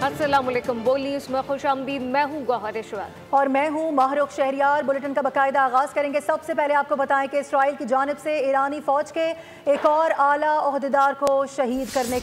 अस्सलामुअलैकुम। बोली उसमें खुशामदीद। मैं हूँ गौहर इशरत और मैं हूँ महरुख शहरियार। बुलेटिन का बाकायदा आगाज़ करेंगे। सबसे पहले आपको बताएं कि इसराइल की जानिब से ईरानी फ़ौज के एक और आला ओहदेदार को शहीद करने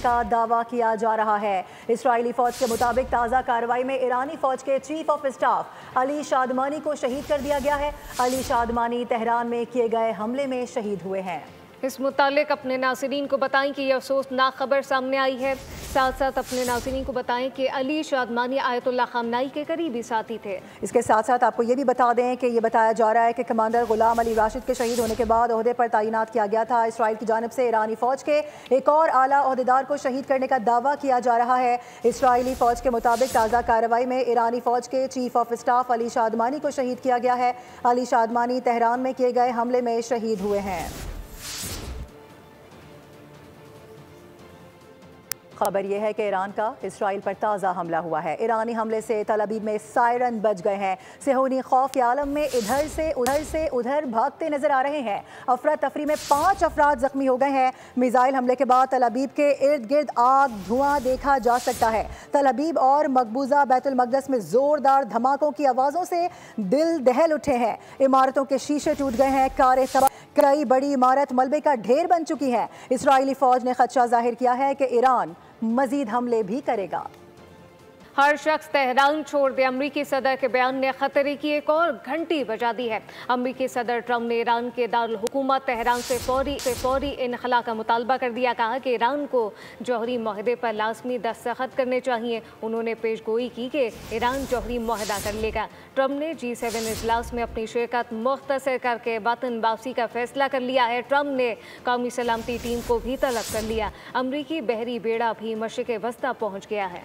का दावा किया जा रहा है। इसराइली फ़ौज के मुताबिक ताज़ा कार्रवाई में ईरानी फ़ौज के चीफ ऑफ स्टाफ अली शादमानी को शहीद कर दिया गया है। अली शादमानी तेहरान में किए गए हमले में शहीद हुए हैं। इस मुतालिक अपने नाज़रीन को बताएं कि यह अफसोसनाक खबर सामने आई है। साथ साथ अपने नाज़रीन को बताएं कि अली शादमानी आयतुल्लाह ख़ामनाई के करीबी साथी थे। इसके साथ साथ आपको ये भी बता दें कि ये बताया जा रहा है कि कमांडर गुलाम अली राशिद के शहीद होने के बाद ओहदे पर तैनात किया गया था। इसराइल की जानिब से ईरानी फ़ौज के एक और आला ओहदेदार को शहीद करने का दावा किया जा रहा है। इसराइली फ़ौज के मुताबिक ताज़ा कार्रवाई में ईरानी फ़ौज के चीफ ऑफ स्टाफ अली शादमानी को शहीद किया गया है। अली शादमानी तेहरान में किए गए हमले में शहीद हुए हैं। खबर यह है कि ईरान का इसराइल पर ताज़ा हमला हुआ है। ईरानी हमले से तल अबीब में सायरन बज गए हैं। सेहूनी खौफ के आलम में इधर से उधर भागते नजर आ रहे हैं। अफरा तफरी में 5 अफराद जख्मी हो गए हैं। मिसाइल हमले के बाद तल अबीब के इर्द गिर्द आग धुआं देखा जा सकता है। तल अबीब और मकबूजा बैतुल मकदस में जोरदार धमाकों की आवाज़ों से दिल दहल उठे हैं। इमारतों के शीशे टूट गए हैं। कारें तबाह, कई बड़ी इमारत मलबे का ढेर बन चुकी है। इसराइली फ़ौज ने खदशा जाहिर किया है कि ईरान मजीद हमले भी करेगा। हर शख्स तेहरान छोड़ दे, अमरीकी सदर के बयान ने खतरे की एक और घंटी बजा दी है। अमरीकी सदर ट्रंप ने ईरान के दारुल हुकूमत तेहरान से फौरी इनखला का मुतालबा कर दिया। कहा कि ईरान को जौहरी माहदे पर लाजमी दस्तखत करने चाहिए। उन्होंने पेशगोई की कि ईरान जौहरी माहदा कर लेगा। ट्रंप ने G7 इजलास में अपनी शिरकत मुख्तसर करके वतन वापसी का फैसला कर लिया है। ट्रंप ने कौमी सलामती टीम को भी तलब कर लिया। अमरीकी बहरी बेड़ा भी मशरिक़ वस्ता पहुँच गया है।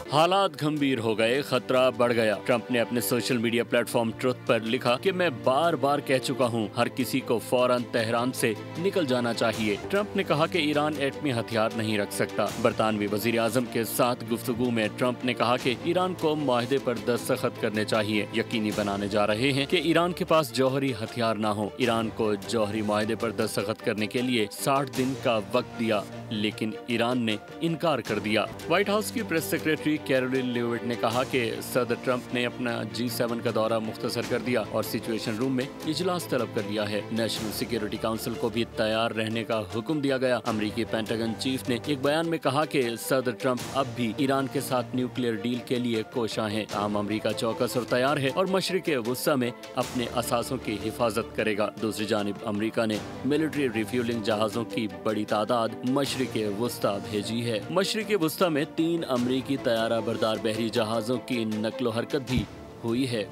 हालात गंभीर हो गए, खतरा बढ़ गया। ट्रंप ने अपने सोशल मीडिया प्लेटफॉर्म ट्रुथ पर लिखा कि मैं बार बार कह चुका हूं, हर किसी को फौरन तेहरान से निकल जाना चाहिए। ट्रंप ने कहा कि ईरान एटमी हथियार नहीं रख सकता। बरतानवी वजीर आजम के साथ गुफ्तगू में ट्रंप ने कहा कि ईरान को माहदे पर दस्तखत करने चाहिए। यकीनी बनाने जा रहे हैं कि ईरान के पास जौहरी हथियार ना हो। ईरान को जौहरी माहदे पर दस्तखत करने के लिए 60 दिन का वक्त दिया, लेकिन ईरान ने इनकार कर दिया। व्हाइट हाउस की प्रेस सेक्रेटरी कैरोलिन लीविट ने कहा कि सदर ट्रंप ने अपना G7 का दौरा मुख्तसर कर दिया और सिचुएशन रूम में इजलास तलब कर लिया है। नेशनल सिक्योरिटी काउंसिल को भी तैयार रहने का हुक्म दिया गया। अमरीकी पेंटागन चीफ ने एक बयान में कहा कि सदर ट्रंप अब भी ईरान के साथ न्यूक्लियर डील के लिए कोशां है। आम अमरीका चौकस और तैयार है और मशरिक़ वुस्ता में अपने असासों की हिफाजत करेगा। दूसरी जानिब अमरीका ने मिलिट्री रिफ्यूलिंग जहाजों की बड़ी तादाद मशरिक़ वुस्ता भेजी है। मशरिक़ वुस्ता में 3 अमरीकी तैयारा बरदार बहरी जहाजों की नकलो हरकत भी हुई है।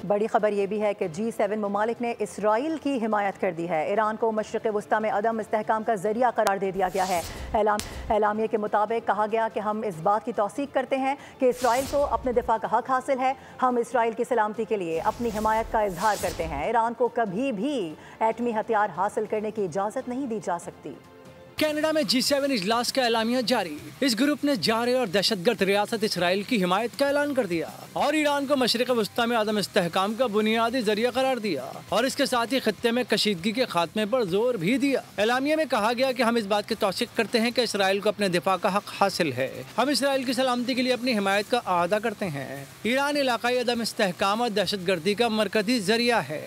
बड़ी खबर यह भी है कि G7 ममालिक ने इसराइल की हिमायत कर दी है। ईरान को मशरिक़ वुस्ता में अदम इस्तेहकाम का जरिया करार दे दिया गया है। एलामिया के मुताबिक कहा गया कि हम इस बात की तौसीक करते हैं कि इसराइल को अपने दिफा का हक हासिल है। हम इसराइल की सलामती के लिए अपनी हिमायत का इजहार करते हैं। ईरान को कभी भी एटमी हथियार हासिल करने की इजाज़त नहीं दी जा सकती। कनाडा में G7 इजलास का एलामिया जारी। इस ग्रुप ने जारे और दहशतगर्द रियासत इसराइल की हिमायत का ऐलान कर दिया और ईरान को मशरिक़ वस्ता में आदम इस्तेहकाम का बुनियादी जरिया करार दिया और इसके साथ ही खत्ते में कशीदगी के खात्मे पर जोर भी दिया। एलामिया में कहा गया कि हम इस बात की तौसीक करते हैं कि इसराइल को अपने दिफा का हक हासिल है। हम इसराइल की सलामती के लिए अपनी हिमायत का अदा करते हैं। ईरान इलाकाई अदम इस्तेहकाम और दहशतगर्दी का मरकजी जरिया है।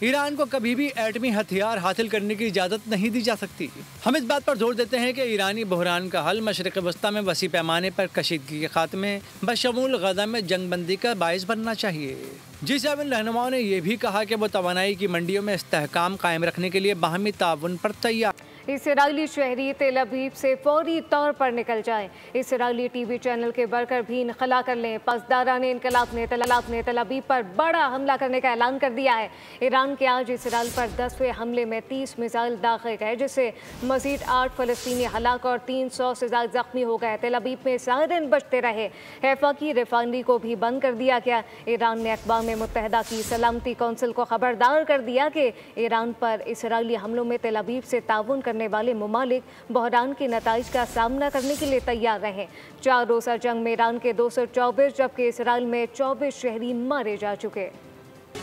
ईरान को कभी भी एटमी हथियार हासिल करने की इजाज़त नहीं दी जा सकती। हम इस बात पर जोर देते हैं कि ईरानी बहरान का हल मशरिक़ वस्ता में वसी पैमाने पर कशीदगी के खात्मे बशमूल गज़ा में जंगबंदी का बाइस बनना चाहिए। G7 रहनुमाओं ने यह भी कहा कि वो तवानाई की मंडियों में इस्तेहकाम कायम रखने के लिए बाहमी ताउन पर तैयार। इसराइली शहरी तेल अबीब से फौरी तौर पर निकल जाएं। इसराइली टीवी चैनल के वर्कर भी इनखला कर लें। पासदारान इनकलाब ने तेल अबीब पर बड़ा हमला करने का ऐलान कर दिया है। ईरान के आज इसराइल पर 10वें हमले में 30 मिसाइल दाखिल गए, जिससे मजीद 8 फ़लस्तीनी हलाक और 300 से ज़्यादा जख्मी हो गए। तेल अबीब में सायरन बजते रहे। हैफा की रिफाइनरी को भी बंद कर दिया गया। ईरान ने अक़वाम मुत्तहिदा की सलामती कौंसिल को खबरदार कर दिया कि ईरान पर इसराइली हमलों में तेल अबीब से ताउन करने वाले ममालिक बहरान के नताइज का सामना करने के लिए तैयार रहे। 4 रोज़ा जंग में ईरान के 224 जबकि इसराइल में 24 शहरी मारे जा चुके।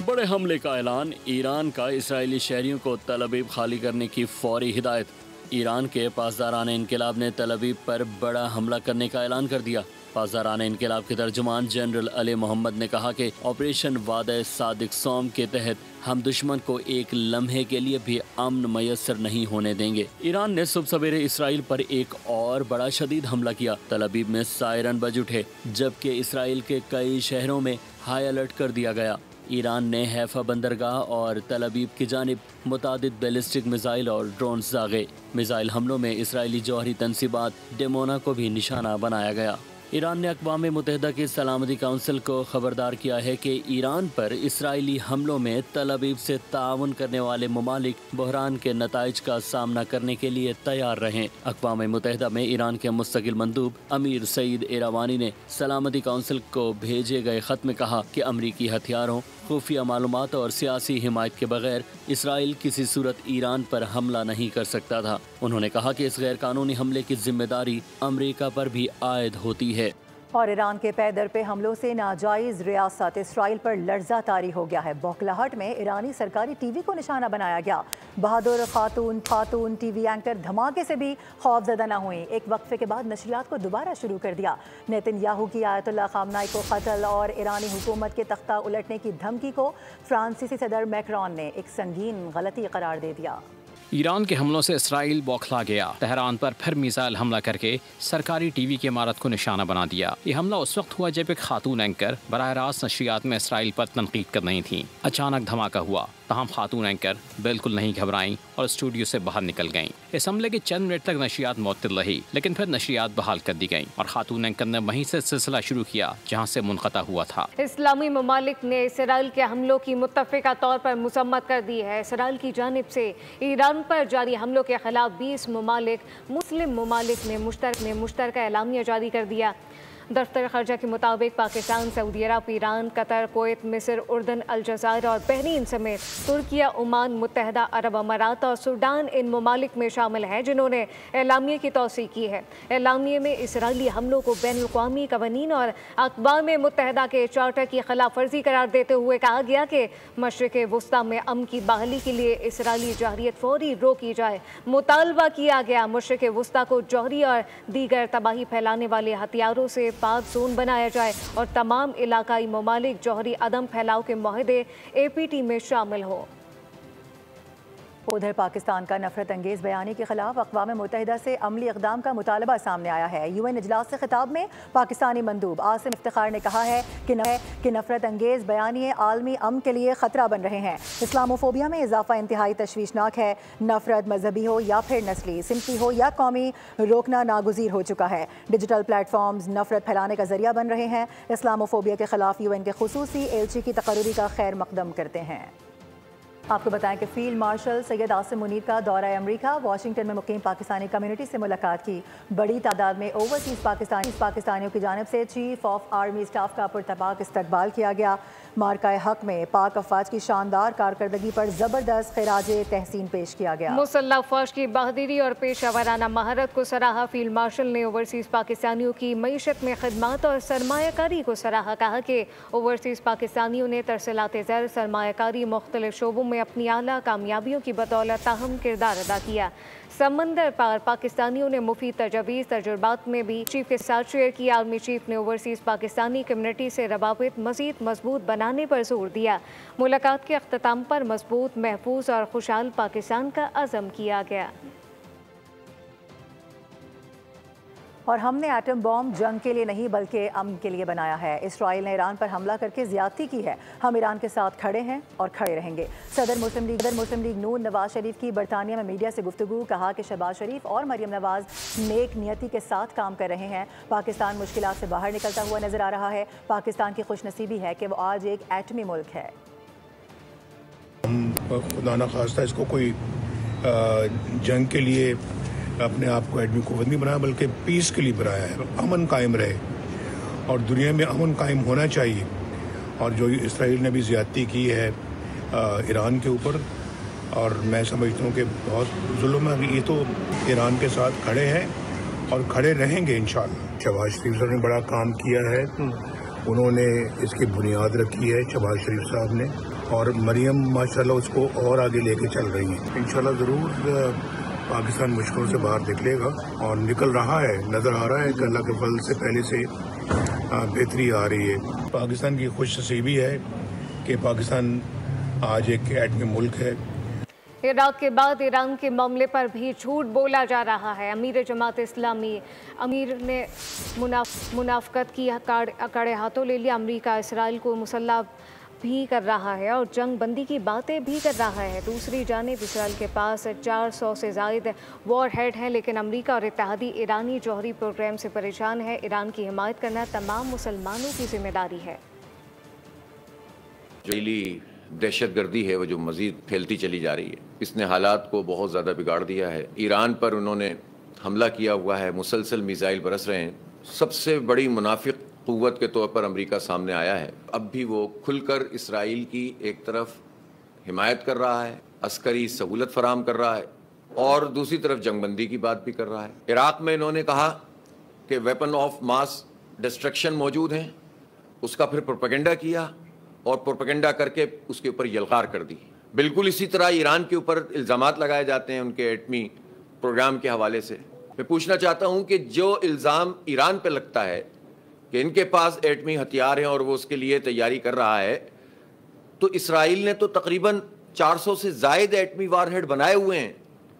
बड़े हमले का ऐलान। ईरान का इसराइली शहरियों को तल अबीब खाली करने की फौरी हिदायत। ईरान के पासदारान इनकलाब ने तल अवीव पर बड़ा हमला करने का ऐलान कर दिया। पासदारान इनकलाब के तर्जुमान जनरल अली मोहम्मद ने कहा कि ऑपरेशन वादे सादिक सोम के तहत हम दुश्मन को एक लम्हे के लिए भी अमन मयसर नहीं होने देंगे। ईरान ने सुबह सवेरे इसराइल पर एक और बड़ा शदीद हमला किया। तल अवीव में सायरन बज उठे, जबकि इसराइल के कई शहरों में हाई अलर्ट कर दिया गया। ईरान ने हैफा बंदरगाह और तल अवीव की जानिब मुतादिद बैलिस्टिक मिसाइल और ड्रोन दागे। मिसाइल हमलों में इसराइली जौहरी तनसीबात डेमोना को भी निशाना बनाया गया। ईरान ने अक़वाम मुत्तहिदा की सलामती काउंसिल को खबरदार किया है कि ईरान पर इसराइली हमलों में तल अवीव से ताउन करने वाले ममालिक बहरान के नताइज का सामना करने के लिए तैयार रहें। अक़वाम मुत्तहिदा में ईरान के मुस्तकिल मंदूब अमीर सईद इरावानी ने सलामती काउंसिल को भेजे गए खत में कहा कि अमरीकी हथियारों, खुफिया मालूमात और सियासी हिमायत के बगैर इसराइल किसी सूरत ईरान पर हमला नहीं कर सकता था। उन्होंने कहा कि इस गैर कानूनी हमले की जिम्मेदारी अमरीका पर भी आयद होती है। और ईरान के पैदर पे हमलों से नाजायज़ रियासत इसराइल पर लर्जा तारी हो गया है। बौखलाहट में ईरानी सरकारी टीवी को निशाना बनाया गया। बहादुर खातून टीवी एंकर धमाके से भी खौफजदा न हुई। एक वक्फे के बाद नशरियात को दोबारा शुरू कर दिया। नेतन्याहू की आयतुल्लाह खामनाई को कत्ल और ईरानी हुकूमत के तख्ता उलटने की धमकी को फ्रांसीसी सदर मैक्रोन ने एक संगीन गलती करार दे दिया। ईरान के हमलों से इसराइल बौखला गया। तेहरान पर फिर मिसाइल हमला करके सरकारी टीवी की इमारत को निशाना बना दिया। ये हमला उस वक्त हुआ जब एक खातून एंकर बराह रास्त नशरियात में इसराइल पर तनकीद कर रही थी। अचानक धमाका हुआ, तमाम खातून एंकर बिल्कुल नहीं घबराईं और स्टूडियो से बाहर निकल गईं। इस हमले के चंद मिनट तक नशरियात मुअत्तल रही, लेकिन फिर नशरियात बहाल कर दी गईं और खातून एंकर ने वहीं से सिलसिला शुरू किया जहां से मुनक़ता हुआ था। इस्लामी ममालिक ने इसराइल के हमलों की मुत्तफ़िका तौर पर मुसम्मत कर दी है। इसराइल की जानिब से ईरान पर जारी हमलों के खिलाफ 20 ममालिक मुस्लिम ममालिक ने मुश्तरका एलामिया जारी कर दिया। दफ्तर खर्जा के मुताबिक पाकिस्तान, सऊदी अरब, ईरान, कतर, कुवैत, मिस्र, उर्दन, अलजायर और बहरीन समेत तुर्किया, ओमान, मुत्तहदा अरब अमारात और सूडान इन ममालिक में शामिल हैं जिन्होंने एलामिया की तौसीक़ की है। एलामिया में इसराइली हमलों को बैनुल-अक़वामी क़वानीन और अक़वाम मुत्तहदा के चार्टर की खिलाफ वर्जी करार देते हुए कहा गया कि मशरिक़ वुस्ता में अमन की बहाली के लिए इसराइली जौहरियत फौरी रोकी जाए। मुतालबा किया गया मशरिक़ वुस्ता को जौहरी और दीगर तबाही फैलाने वाले हथियारों से पाक जोन बनाया जाए और तमाम इलाकाई ममालिक जौहरी अदम फैलाव के मुआहदे APT में शामिल हो। उधर पाकिस्तान का नफरत अंगेज़ बयानी के खिलाफ अक़वाम मुत्तहिदा से अमली इक़दाम का मुतालबा सामने आया है। UN इजलास से खिताब में पाकिस्तानी मंदूब आसिम इफ्तिखार ने कहा है कि नफरत अंगेज़ बयानी आलमी अमन के लिए ख़तरा बन रहे हैं। इस्लामोफोबिया में इजाफा इंतहाई तशवीशनाक है। नफरत मजहबी हो या फिर नस्ली, सिंफी हो या कौमी, रोकना नागुज़ीर हो चुका है। डिजिटल प्लेटफॉर्म्स नफरत फैलाने का जरिया बन रहे हैं। इस्लामोफोबिया के खिलाफ UN के खुसूसी एलची की तकर्री का खैर मकदम करते हैं। आपको बताएं कि फील्ड मार्शल सैयद आसिम मुनीर का दौरा अमरीका, वाशिंगटन में मुकीम पाकिस्तानी कम्युनिटी से मुलाकात की। बड़ी तादाद में ओवरसीज़ पाकिस्तानियों की जानिब से चीफ ऑफ आर्मी स्टाफ का पुरतपाक इस्तकबाल किया गया। मार्काए हक में पाक अफवाज की शानदार कारकर्दगी पर ज़बरदस्त खिराजे तहसीन पेश किया गया। मुसल्लह अफवाज की बहादुरी और पेशावराना महारत को सराहा। फील्ड मार्शल ने ओवरसीज़ पाकिस्तानियों की मईशत में खिदमत और सरमायाकारी को सराहा। कहा कि ओवरसीज़ पाकिस्तानियों ने तरसलात ज़र सरमायाकारी मुख्तलिफ शोबों में अपनी आला कामयाबियों की बदौलत अहम किरदार अदा किया। समंदर पार पाकिस्तानियों ने मुफीद तजवीज़ तजुर्बात में भी चीफ के साथ शेयर की। आर्मी चीफ ने ओवरसीज़ पाकिस्तानी कम्युनिटी से रवाबित मज़ीद मजबूत बनाने पर जोर दिया। मुलाकात के अख्ताम पर मजबूत, महफूज और खुशहाल पाकिस्तान का अज़म किया गया। और हमने एटम बॉम्ब जंग के लिए नहीं बल्कि अमन के लिए बनाया है। इसराइल ने ईरान पर हमला करके ज़्यादती की है। हम ईरान के साथ खड़े हैं और खड़े रहेंगे। सदर मुस्लिम लीग नून नवाज शरीफ की बरतानिया में मीडिया से गुफ्तगू। कहा कि शहबाज शरीफ और मरियम नवाज नेक नियति के साथ काम कर रहे हैं। पाकिस्तान मुश्किलात से बाहर निकलता हुआ नजर आ रहा है। पाकिस्तान की खुशनसीबी है कि वो आज एक एटमी मुल्क है। खुदा न खास्ता इसको कोई जंग के लिए अपने आप को एटमी कुव्वत नहीं बनाया, बल्कि पीस के लिए बनाया है। अमन कायम रहे और दुनिया में अमन कायम होना चाहिए। और जो इसराइल ने भी ज़्यादती की है ईरान के ऊपर, और मैं समझता हूँ कि बहुत जुल्म है। ये तो ईरान के साथ खड़े हैं और खड़े रहेंगे इंशाअल्लाह। शहबाज शरीफ साहब ने बड़ा काम किया है, उन्होंने इसकी बुनियाद रखी है शहबाज शरीफ साहब ने, और मरियम माशाल्लाह उसको और आगे लेके चल रही हैं। इंशाअल्लाह ज़रूर पाकिस्तान मुश्किलों से बाहर निकलेगा और निकल रहा है। नजर आ रहा है कि अल्लाह के फजल से पहले से बेहतरी आ रही है। पाकिस्तान की खुशनसीबी है कि पाकिस्तान आज एक एटमी मुल्क है। इराक के बाद ईरान के मामले पर भी झूठ बोला जा रहा है। अमीर जमात इस्लामी अमीर ने मुनाफकत की कड़े हाथों ले लिया। अमेरिका इसराइल को मुसल्लह भी कर रहा है और जंग बंदी की बातें भी कर रहा है। दूसरी जानिब इसराइल के पास 400 से ज़ायद वॉर हेड हैं, लेकिन अमेरिका और इत्तेहादी ईरानी जौहरी प्रोग्राम से परेशान है। ईरान की हिमायत करना तमाम मुसलमानों की जिम्मेदारी है। दहशतगर्दी है वो जो मज़ीद फैलती चली जा रही है, इसने हालात को बहुत ज़्यादा बिगाड़ दिया है। ईरान पर उन्होंने हमला किया हुआ है, मुसलसल मिसाइल बरस रहे हैं। सबसे बड़ी मुनाफिक क़ुव्वत के तौर पर अमेरिका सामने आया है। अब भी वो खुलकर इसराइल की एक तरफ हिमायत कर रहा है, अस्करी सहूलत फराम कर रहा है और दूसरी तरफ जंगबंदी की बात भी कर रहा है। इराक़ में इन्होंने कहा कि वेपन ऑफ मास डिस्ट्रक्शन मौजूद हैं, उसका फिर प्रोपेगेंडा किया और प्रोपेगेंडा करके उसके ऊपर यलगार कर दी। बिल्कुल इसी तरह ईरान के ऊपर इल्ज़ामात लगाए जाते हैं उनके एटमी प्रोग्राम के हवाले से। मैं पूछना चाहता हूं कि जो इल्ज़ाम ईरान पे लगता है कि इनके पास एटमी हथियार हैं और वो उसके लिए तैयारी कर रहा है, तो इसराइल ने तो तकरीबन 400 से ज़ायद एटमी वारहेड बनाए हुए हैं।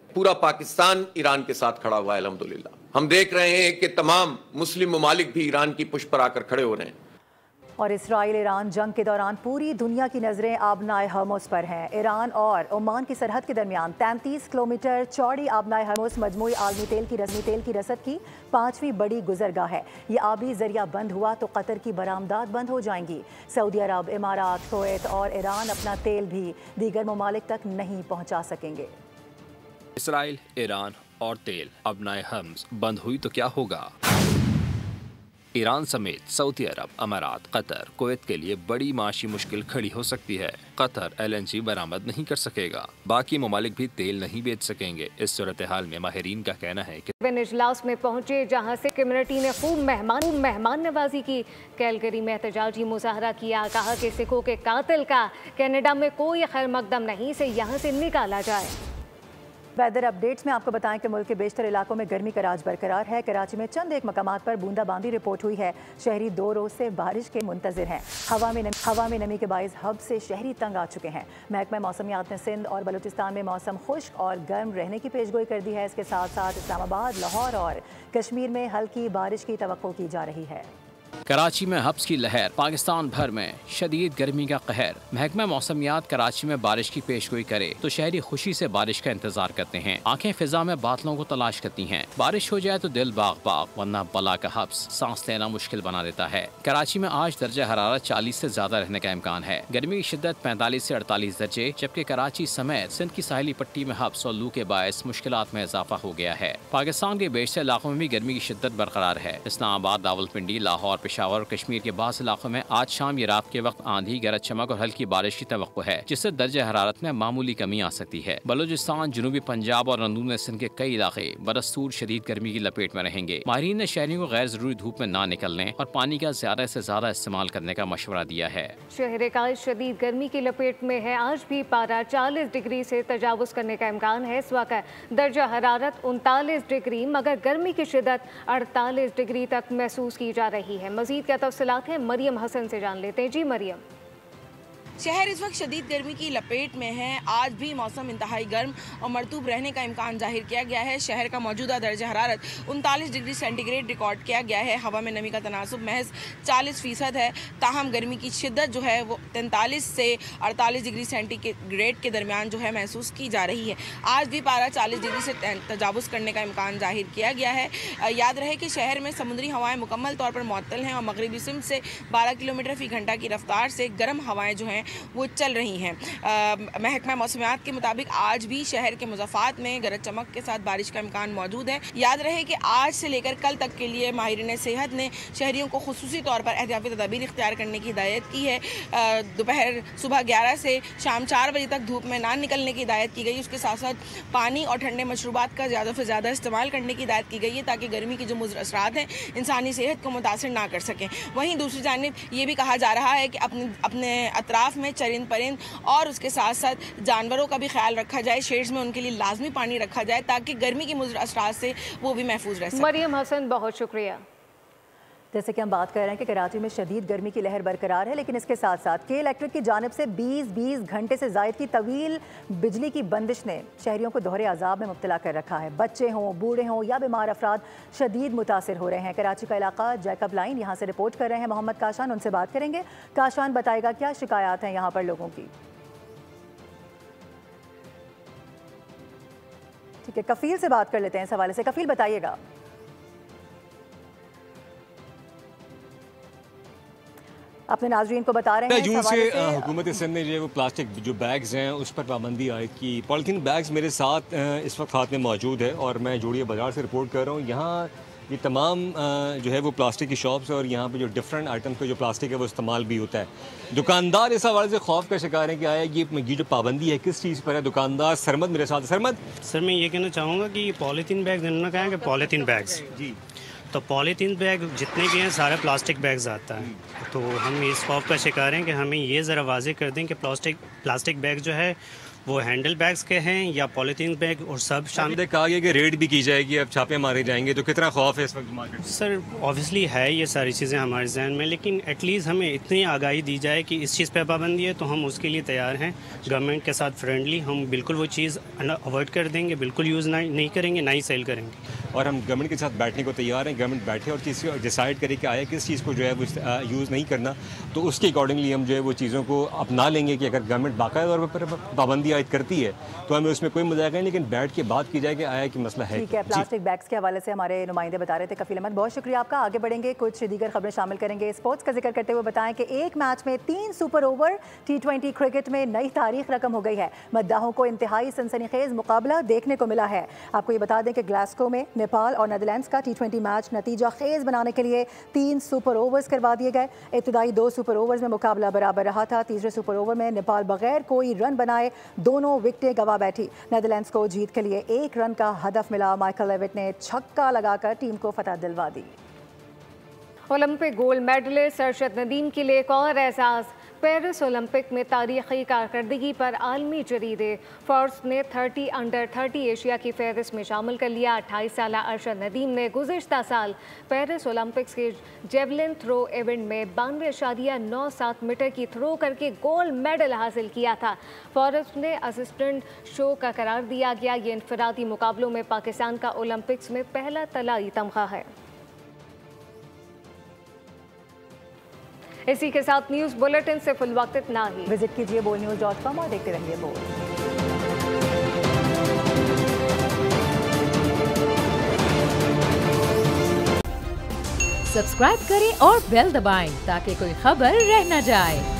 पूरा पाकिस्तान ईरान के साथ खड़ा हुआ है अल्हम्दुलिल्लाह। हम देख रहे हैं कि तमाम मुस्लिम ममालिक भी ईरान की पुष्ट पर आकर खड़े हो रहे हैं। और इसराइल ईरान जंग के दौरान पूरी दुनिया की नज़रें आबनाए हर्मुज़ पर हैं। ईरान और ओमान की सरहद के दरमियान 33 किलोमीटर चौड़ी आबनाए हर्मुज़ मजमूई आलमी तेल की रसद की 5वीं बड़ी गुजरगाह है। ये आबी जरिया बंद हुआ तो कतर की बरामदात बंद हो जाएंगी। सऊदी अरब, इमारात, कुवैत और ईरान अपना तेल भी दीगर ममालिक तक नहीं पहुँचा सकेंगे। इसराइल, ईरान और तेल आबनाए हर्मुज़ बंद हुई तो क्या होगा? ईरान समेत सऊदी अरब, अमारात, कतर, कुवैत के लिए बड़ी माशी मुश्किल खड़ी हो सकती है। कतर LNG बरामद नहीं कर सकेगा, बाकी ममालिक भी तेल नहीं बेच सकेंगे। इस सूरत हाल में माहिरीन का कहना है कि इजलास में पहुंचे जहां से कम्युनिटी ने खूब मेहमान नवाजी की। कैलगरी में एहतजाजी मुजाहरा किया, कहा कि सिखों के कातिल का कनाडा में कोई खैर मकदम नहीं से यहाँ से निकाला जाए। वेदर अपडेट्स में आपको बताएं कि मुल्क के बेशतर इलाकों में गर्मी का राज बरकरार है। कराची में चंद एक मकामात पर बूंदाबांदी रिपोर्ट हुई है। शहरी 2 रोज से बारिश के मुंतजिर हैं। हवा में नमी के बाइस हब से शहरी तंग आ चुके हैं। महकमा मौसमियात ने सिंध और बलूचिस्तान में मौसम खुश्क और गर्म रहने की पेशगोई कर दी है। इसके साथ साथ इस्लामाबाद, लाहौर और कश्मीर में हल्की बारिश की तवक्को की जा रही है। कराची में हब्स की लहर, पाकिस्तान भर में शदीद गर्मी का कहर। महकमा मौसमियात कराची में बारिश की पेशगोई करे तो शहरी खुशी से बारिश का इंतजार करते हैं। आंखें फिजा में बादलों को तलाश करती हैं। बारिश हो जाए तो दिल बाग बाग, वरना बला का हब्स सांस लेना मुश्किल बना देता है। कराची में आज दर्जा हरारत 40 से ज्यादा रहने का इम्कान है। गर्मी की शिद्दत 45 से 48 दर्जे, जबकि कराची समेत सिंध की साहिली पट्टी में हब्स और लू के बायस मुश्किलात में इजाफा हो गया है। पाकिस्तान के बेशतर इलाकों में भी गर्मी की शिद्दत बरकरार है। इस्लामाबाद, रावलपिंडी, लाहौर, पेशावर और कश्मीर के बाज़ इलाकों में आज शाम या रात के वक्त आंधी, गरज चमक और हल्की बारिश की तवक्को है, जिससे दर्जे हरारत में मामूली कमी आ सकती है। बलूचिस्तान, जनूबी पंजाब और अंदरून सिंध के कई इलाके बदस्तूर शदीद गर्मी की लपेट में रहेंगे। माहिरीन ने शहरियों को गैर जरूरी धूप में ना निकलने और पानी का ज्यादा से ज्यादा इस्तेमाल करने का मशवरा दिया है। शहर का शदीद गर्मी की लपेट में है। आज भी पारा 40 डिग्री से तजावुज करने का इम्कान है। इस वक्त दर्जा हरारत 39 डिग्री मगर गर्मी की शिदत 48 डिग्री तक महसूस की जा रही है। मजीद क्या तफसीलात हैं, मरियम हसन से जान लेते हैं। जी मरियम। शहर इस वक्त शदीद गर्मी की लपेट में है। आज भी मौसम इंतहाई गर्म और मरतूब रहने का इम्कान जाहिर किया गया है। शहर का मौजूदा दर्जा हरारत 39 डिग्री सेंटीग्रेड रिकॉर्ड किया गया है। हवा में नमी का तनासुब महज 40% है। ताहम गर्मी की शिद्दत जो है वो 43 से 48 डिग्री सेंटीग्रेड के दरमियान जो है महसूस की जा रही है। आज भी पारा 40 डिग्री से तजावुज़ करने का इम्कान जाहिर किया गया है। याद रहे कि शहर में समुद्री हवाएँ मुकम्मल तौर पर मुअत्तल हैं और मगरबी सिमत से 12 किलोमीटर फ़ी घंटा की रफ्तार से गर्म हवाएँ जो हैं वो चल रही हैं। महकमा मौसमियात के मुताबिक आज भी शहर के मुज़ाफ़ात में गरज चमक के साथ बारिश का इम्कान मौजूद है। याद रहे कि आज से लेकर कल तक के लिए माहिरीन सेहत ने शहरियों को खुसूसी तौर पर एहतियाती तदाबीर इख्तियार करने की हिदायत की है। दोपहर सुबह 11 से शाम 4 बजे तक धूप में ना निकलने की हिदायत की गई। उसके साथ साथ पानी और ठंडे मशरूबात का ज़्यादा से ज़्यादा इस्तेमाल करने की हिदायत की गई है ताकि गर्मी की जो मुज़र असरात हैं इंसानी सेहत को मुतासर ना कर सकें। वहीं दूसरी जानिब ये भी कहा जा रहा है कि अपने अतराफ़ इताफ में चरिंद परिंद और उसके साथ साथ जानवरों का भी ख्याल रखा जाए। शेड्स में उनके लिए लाजमी पानी रखा जाए ताकि गर्मी की मुज़र असरात से वो भी महफूज रह सकें। मरियम हसन, बहुत शुक्रिया। जैसे कि हम बात कर रहे हैं कि कराची में शदीद गर्मी की लहर बरकरार है, लेकिन इसके साथ साथ के इलेक्ट्रिक की जानिब से 20 घंटे से ज़ायद की तवील बिजली की बंदिश ने शहरियों को दोहरे अजाब में मुब्तला कर रखा है। बच्चे हों, बूढ़े हों या बीमार अफराद शदीद मुतासिर हो रहे हैं। कराची का इलाका जैकब लाइन यहाँ से रिपोर्ट कर रहे हैं मोहम्मद काशान, उनसे बात करेंगे। काशान, बताएगा क्या शिकायत हैं यहाँ पर लोगों की? ठीक है, कफील से बात कर लेते हैं इस हवाले से। कफील, बताइएगा। अपने नाजरीन को बता रहे हैं जून से हुकूमत सिंध ने जो प्लास्टिक जो बैग्स हैं उस पर पाबंदी आयद की। पॉलीथीन बैग्स मेरे साथ इस वक्त हाथ में मौजूद है और मैं जोड़िया बाज़ार से रिपोर्ट कर रहा हूँ। यहाँ ये तमाम जो है वो प्लास्टिक की शॉप्स और यहाँ पे जो डिफरेंट आइटम पे जो प्लास्टिक है वो इस्तेमाल भी होता है। दुकानदार इस हवाले से खौफ का शिकार है कि आया ये जो पाबंदी है किस चीज़ पर है। दुकानदार सरमद मेरे साथ। सरमद सर, मैं ये कहना चाहूँगा कि पॉलीथीन बैग इन्होंने कहा कि पॉलीथीन बैग्स जी, तो पॉलीथीन बैग जितने भी हैं सारे प्लास्टिक बैग्स आता है। तो हम इस खौफ का शिकार हैं कि हमें ये ज़रा वाज़ेह कर दें कि प्लास्टिक बैग जो है वो हैंडल बैग्स के हैं या पॉलीथीन बैग और सब शामिल। कहा गया कि रेड भी की जाएगी, अब छापे मारे जाएंगे, तो कितना खौफ है इस वक्त मार्केट? सर ऑब्वियसली है ये सारी चीज़ें हमारे जहन में, लेकिन एटलीस्ट हमें इतनी आगाही दी जाए कि इस चीज़ पर पाबंदी है तो हम उसके लिए तैयार हैं। गवर्नमेंट के साथ फ्रेंडली हम बिल्कुल वो चीज़ अवॉइड कर देंगे, बिल्कुल यूज़ नहीं करेंगे, ना ही सेल करेंगे। और हम गवर्नमेंट के साथ बैठने को तैयार हैं। गवर्नमेंट बैठे और चीज़ डिसाइड करे कि आया किस चीज़ को जो है वो यूज़ नहीं करना, तो उसके अकॉर्डिंगली हम जो है वो चीज़ों को अपना लेंगे कि अगर गवर्नमेंट बाकायदा तौर पर पाबंदी आयद करती है तो हमें उसमें कोई मजाक नहीं, लेकिन बैठ के बात की जाए कि आया कि मसला है। ठीक है, प्लास्टिक बैग्स के हवाले से हमारे नुमाइंदे बता रहे थे। कफील अहमद, बहुत शुक्रिया आपका। आगे बढ़ेंगे, कुछ दीगर खबरें शामिल करेंगे। स्पोर्ट्स का जिक्र करते हुए बताएं कि एक मैच में 3 सुपर ओवर T20 क्रिकेट में नई तारीख रकम हो गई है। मद्दाहों को इंतहाई सनसनीखेज मुकाबला देखने को मिला है। आपको ये बता दें कि ग्लासगो में नेपाल और नेदरलैंड्स का T20 मैच नतीजा खेज बनाने के लिए 3 सुपर ओवर्स करवा दिए गए। इब्तदाई 2 सुपर ओवर्स में मुकाबला बराबर रहा था। तीसरे सुपर ओवर में नेपाल बगैर कोई रन बनाए दोनों विकेटें गंवा बैठी। नेदरलैंड्स को जीत के लिए 1 रन का हदफ मिला। माइकल लेविट ने छक्का लगाकर टीम को फतह दिलवा दी। Olympic gold medallist Arshad Nadeem के लिए एक और एहसास। पेरिस ओलंपिक में तारीखी कारकर्दगी पर आलमी जरीदे फोर्ब्स ने 30 अंडर 30 एशिया की फहरिस्त में शामिल कर लिया। 28 साल अरशद नदीम ने गुज़िश्ता साल पेरिस ओलंपिक्स के जेवलिन थ्रो इवेंट में 92.97 मीटर की थ्रो करके गोल्ड मेडल हासिल किया था। फोर्ब्स ने असिस्टेंट शो का करार दिया गया। ये इनफरादी मुकाबलों में पाकिस्तान का ओलंपिक्स में पहला तलाई तमगा है। इसी के साथ न्यूज़ बुलेटिन से फुल वक्त इतना ही। विजिट कीजिए boldnews.com और देखते रहिए बोल्ड। सब्सक्राइब करें और बेल दबाएं ताकि कोई खबर रह न जाए।